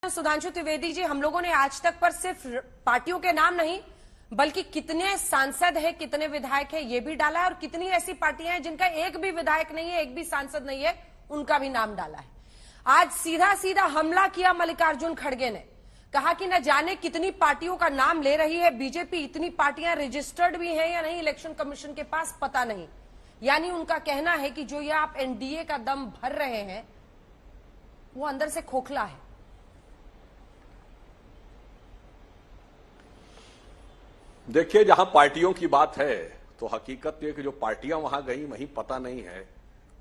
सुधांशु त्रिवेदी जी, हम लोगों ने आज तक पर सिर्फ पार्टियों के नाम नहीं बल्कि कितने सांसद हैं, कितने विधायक हैं, ये भी डाला है और कितनी ऐसी पार्टियां हैं जिनका एक भी विधायक नहीं है, एक भी सांसद नहीं है, उनका भी नाम डाला है। आज सीधा सीधा हमला किया मल्लिकार्जुन खड़गे ने, कहा कि न जाने कितनी पार्टियों का नाम ले रही है बीजेपी, इतनी पार्टियां रजिस्टर्ड भी हैं या नहीं इलेक्शन कमीशन के पास पता नहीं। यानी उनका कहना है कि जो ये आप एनडीए का दम भर रहे हैं वो अंदर से खोखला है। देखिए, जहां पार्टियों की बात है तो हकीकत यह कि जो पार्टियां वहां गई वहीं पता नहीं है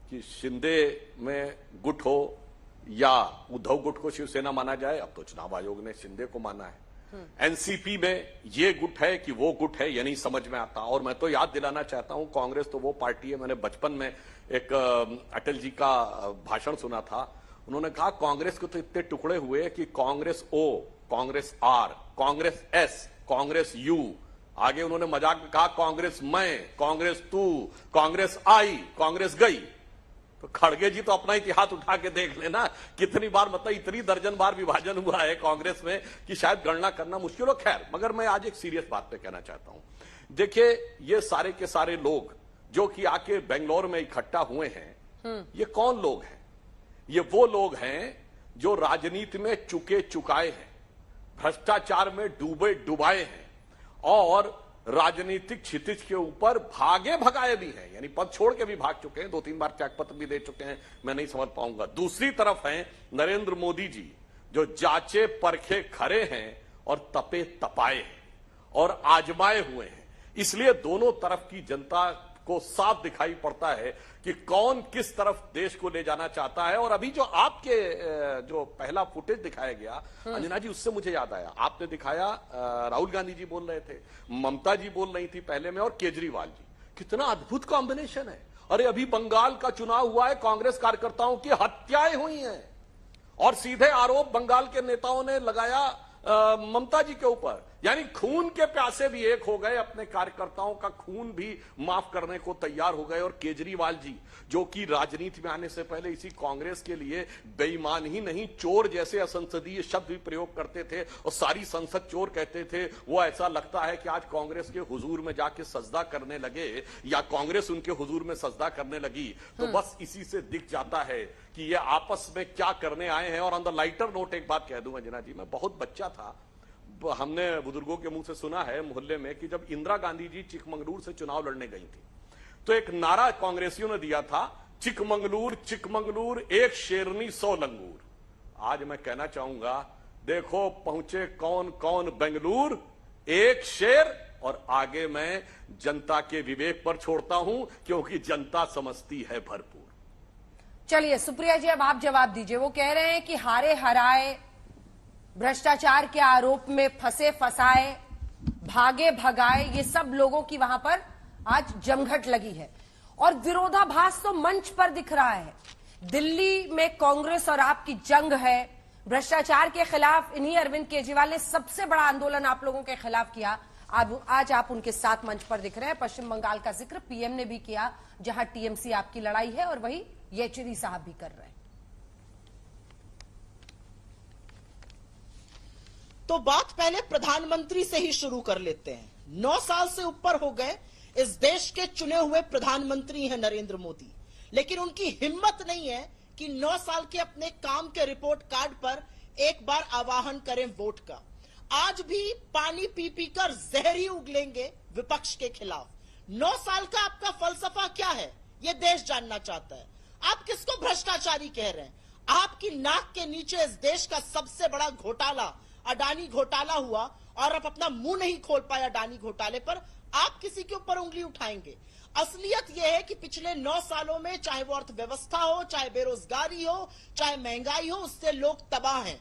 कि शिंदे में गुट हो या उद्धव गुट को शिवसेना माना जाए। अब तो चुनाव आयोग ने शिंदे को माना है। एनसीपी में ये गुट है कि वो गुट है, ये नहीं समझ में आता। और मैं तो याद दिलाना चाहता हूं, कांग्रेस तो वो पार्टी है, मैंने बचपन में एक अटल जी का भाषण सुना था। उन्होंने कहा कांग्रेस के तो इतने टुकड़े हुए कि Congress O, Congress R, Congress S, Congress U, आगे उन्होंने मजाक में कहा कांग्रेस मैं, कांग्रेस तू, कांग्रेस आई, कांग्रेस गई। तो खड़गे जी तो अपना इतिहास उठा के देख लेना, कितनी बार, मतलब इतनी दर्जन बार विभाजन हुआ है कांग्रेस में कि शायद गणना करना मुश्किल हो। खैर, मगर मैं आज एक सीरियस बात पे कहना चाहता हूं। देखिए, ये सारे के सारे लोग जो कि आके बेंगलोर में इकट्ठा हुए हैं, ये कौन लोग हैं? ये वो लोग हैं जो राजनीति में चुके चुकाए हैं, भ्रष्टाचार में डूबे डुबाए हैं और राजनीतिक क्षितिज के ऊपर भागे भगाए भी हैं, यानी पद छोड़ के भी भाग चुके हैं, 2-3 बार त्यागपत्र भी दे चुके हैं, मैं नहीं समझ पाऊंगा। दूसरी तरफ हैं नरेंद्र मोदी जी, जो जांचे परखे खरे हैं और तपे तपाए हैं और आजमाए हुए हैं। इसलिए दोनों तरफ की जनता को साफ दिखाई पड़ता है कि कौन किस तरफ देश को ले जाना चाहता है। और अभी जो आपके जो पहला फुटेज दिखाया गया अंजना जी, उससे मुझे याद आया, आपने दिखाया राहुल गांधी जी बोल रहे थे, ममता जी बोल रही थी पहले में, और केजरीवाल जी। कितना अद्भुत कॉम्बिनेशन है। अरे अभी बंगाल का चुनाव हुआ है, कांग्रेस कार्यकर्ताओं की हत्याएं हुई हैं और सीधे आरोप बंगाल के नेताओं ने लगाया ममता जी के ऊपर। यानी खून के प्यासे भी एक हो गए, अपने कार्यकर्ताओं का खून भी माफ करने को तैयार हो गए। और केजरीवाल जी, जो कि राजनीति में आने से पहले इसी कांग्रेस के लिए बेईमान ही नहीं, चोर जैसे असंसदीय शब्द भी प्रयोग करते थे और सारी संसद चोर कहते थे, वो ऐसा लगता है कि आज कांग्रेस के हुजूर में जाके सजदा करने लगे या कांग्रेस उनके हुजूर में सजदा करने लगी। तो बस इसी से दिख जाता है कि ये आपस में क्या करने आए हैं। और ऑन द लाइटर नोट एक बात कह दूं अंजना जी, मैं बहुत बच्चा था, हमने बुजुर्गों के मुंह से सुना है मोहल्ले में कि जब इंदिरा गांधी जी चिकमंगलूर से चुनाव लड़ने गई थी तो एक नारा कांग्रेसियों ने दिया था, चिकमंगलूर चिकमंगलूर एक शेरनी 100 लंगूर। आज मैं कहना चाहूंगा, देखो पहुंचे कौन कौन बेंगलुरु, एक शेर, और आगे मैं जनता के विवेक पर छोड़ता हूं क्योंकि जनता समझती है भरपूर। चलिए सुप्रिया जी, अब आप जवाब दीजिए। वो कह रहे हैं कि हारे हराए, भ्रष्टाचार के आरोप में फंसे फसाए, भागे भगाए, ये सब लोगों की वहां पर आज जमघट लगी है और विरोधाभास तो मंच पर दिख रहा है। दिल्ली में कांग्रेस और आपकी जंग है, भ्रष्टाचार के खिलाफ इन्हीं अरविंद केजरीवाल ने सबसे बड़ा आंदोलन आप लोगों के खिलाफ किया। आज आप उनके साथ मंच पर दिख रहे हैं। पश्चिम बंगाल का जिक्र पीएम ने भी किया, जहां टीएमसी आपकी लड़ाई है और वही येचुरी साहब भी कर रहे हैं। तो बात पहले प्रधानमंत्री से ही शुरू कर लेते हैं। 9 साल से ऊपर हो गए इस देश के चुने हुए प्रधानमंत्री हैं नरेंद्र मोदी, लेकिन उनकी हिम्मत नहीं है कि 9 साल के अपने काम के रिपोर्ट कार्ड पर एक बार आवाहन करें वोट का। आज भी पानी पी पी कर जहर ही उगलेंगे विपक्ष के खिलाफ। 9 साल का आपका फलसफा क्या है, यह देश जानना चाहता है। आप किसको भ्रष्टाचारी कह रहे हैं? आपकी नाक के नीचे इस देश का सबसे बड़ा घोटाला अडानी घोटाला हुआ और आप अपना मुंह नहीं खोल पाए अडानी घोटाले पर, आप किसी के ऊपर उंगली उठाएंगे? असलियत यह है कि पिछले 9 सालों में चाहे वो अर्थव्यवस्था हो, चाहे बेरोजगारी हो, चाहे महंगाई हो, उससे लोग तबाह हैं।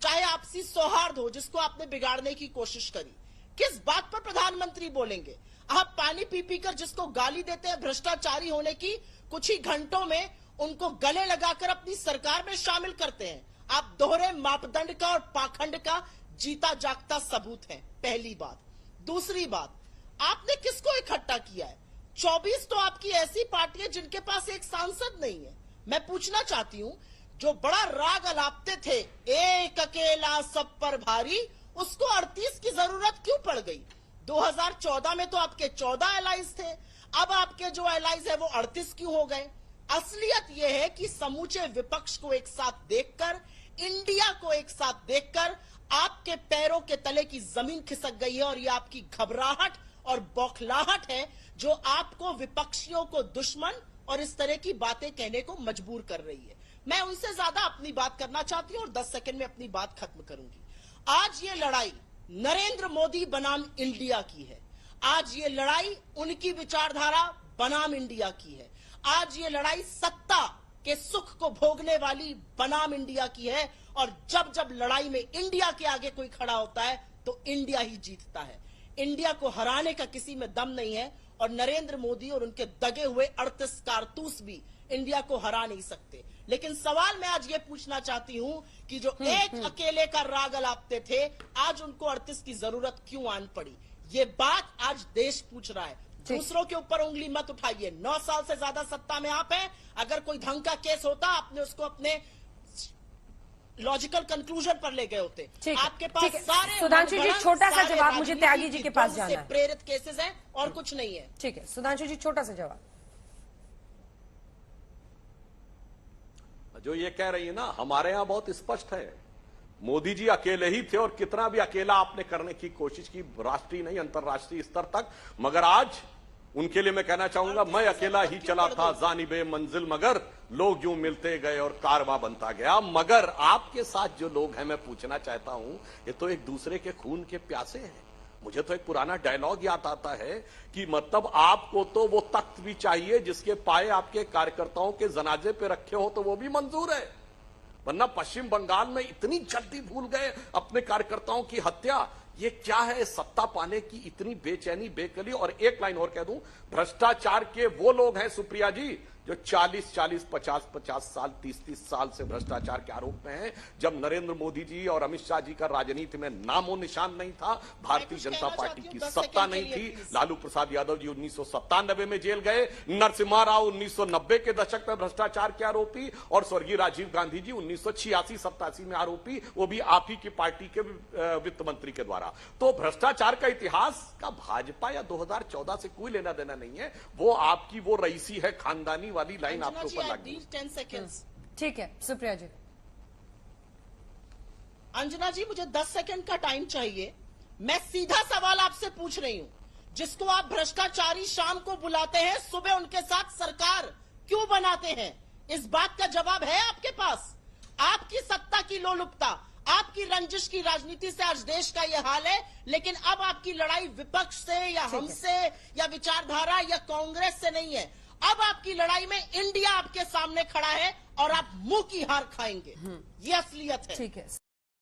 चाहे आपसी सौहार्द हो जिसको आपने बिगाड़ने की कोशिश करी। किस बात पर प्रधानमंत्री बोलेंगे? आप पानी पी पी कर जिसको गाली देते हैं भ्रष्टाचारी होने की, कुछ ही घंटों में उनको गले लगाकर अपनी सरकार में शामिल करते हैं। आप दोहरे मापदंड का और पाखंड का जीता जागता सबूत हैं, पहली बात। दूसरी बात, आपने किसको इकट्ठा किया है? 24 तो आपकी ऐसी पार्टी है जिनके पास एक सांसद नहीं है। मैं पूछना चाहती हूं जो बड़ा राग अलापते थे, एक अकेला सब पर भारी, उसको 38 की जरूरत क्यों पड़ गई? 2014 में तो आपके 14 एलाइज थे, अब आपके जो एलाइज है वो 38 क्यों हो गए? असलियत यह है कि समूचे विपक्ष को एक साथ देखकर, इंडिया को एक साथ देखकर आपके पैरों के तले की जमीन खिसक गई है, और ये आपकी घबराहट और बौखलाहट है जो आपको विपक्षियों को दुश्मन और इस तरह की बातें कहने को मजबूर कर रही है। मैं उनसे ज्यादा अपनी बात करना चाहती हूं और 10 सेकंड में अपनी बात खत्म करूंगी। आज ये लड़ाई नरेंद्र मोदी बनाम इंडिया की है। आज ये लड़ाई उनकी विचारधारा बनाम इंडिया की है। आज ये लड़ाई सत्ता के सुख को भोगने वाली बनाम इंडिया की है, और जब जब लड़ाई में इंडिया के आगे कोई खड़ा होता है तो इंडिया ही जीतता है। इंडिया को हराने का किसी में दम नहीं है, और नरेंद्र मोदी और उनके दगे हुए 38 कारतूस भी इंडिया को हरा नहीं सकते। लेकिन सवाल मैं आज ये पूछना चाहती हूं कि जो एक अकेले का राग अलापते थे, आज उनको 38 की जरूरत क्यों आन पड़ी? ये बात आज देश पूछ रहा है। दूसरों के ऊपर उंगली मत उठाइए। 9 साल से ज्यादा सत्ता में आप हैं। अगर कोई ढंग का केस होता, आपने उसको अपने लॉजिकल कंक्लूजन पर ले गए होते। आपके पास सारे सुधांशु जी छोटा सा जवाब मुझे त्यागी जी के पास जाना है। प्रेरित केसेस हैं और कुछ नहीं है। ठीक है सुधांशु जी, छोटा सा जवाब। जो ये कह रही है ना, हमारे यहां बहुत स्पष्ट है, मोदी जी अकेले ही थे, और कितना भी अकेला आपने करने की कोशिश की, राष्ट्रीय नहीं अंतर्राष्ट्रीय स्तर तक, मगर आज उनके लिए मैं कहना चाहूंगा, मैं अकेला ही चला था जानिबे मंजिल, मगर लोग यूं मिलते गए और कारवां बनता गया। मगर आपके साथ जो लोग हैं, मैं पूछना चाहता हूं, ये तो एक दूसरे के खून के प्यासे हैं। मुझे तो एक पुराना डायलॉग याद आता है कि मतलब आपको तो वो तख्त भी चाहिए जिसके पाए आपके कार्यकर्ताओं के जनाजे पे रखे हो, तो वो भी मंजूर है। वरना पश्चिम बंगाल में इतनी जल्दी भूल गए अपने कार्यकर्ताओं की हत्या। ये क्या है? सत्ता पाने की इतनी बेचैनी, बेकली। और एक लाइन और कह दूं, भ्रष्टाचार के वो लोग हैं सुप्रिया जी जो 40-40, 50-50 साल, 30-30 साल से भ्रष्टाचार के आरोप में हैं। जब नरेंद्र मोदी जी और अमित शाह जी का राजनीति में नामो निशान नहीं था, भारतीय जनता पार्टी की सत्ता नहीं थी, लालू प्रसाद यादव जी 1997 में जेल गए, नरसिम्हा राव 1990 के दशक में भ्रष्टाचार के आरोपी, और स्वर्गीय राजीव गांधी जी 1986-87 में आरोपी, वो भी आप ही की पार्टी के वित्त मंत्री के द्वारा। तो भ्रष्टाचार का इतिहास का भाजपा या 2014 से कोई लेना देना नहीं है। वो आपकी वो रईसी है, खानदानी वाली लाइन आपके ऊपर लगी। 10 सेकेंड्स। ठीक है सुप्रिया जी। अंजना जी, मुझे 10 सेकंड का टाइम चाहिए। मैं सीधा सवाल आपसे पूछ रही हूं, जिसको आप भ्रष्टाचारी शाम को बुलाते हैं, सुबह उनके साथ सरकार क्यों बनाते हैं? इस बात का जवाब है आपके पास? आपकी सत्ता की लोलुपता, आपकी रंजिश की राजनीति से आज देश का यह हाल है। लेकिन अब आपकी लड़ाई विपक्ष से या हमसे या विचारधारा या कांग्रेस से नहीं है। अब आपकी लड़ाई में इंडिया आपके सामने खड़ा है, और आप मुंह की हार खाएंगे। ये असलियत है। ठीक है।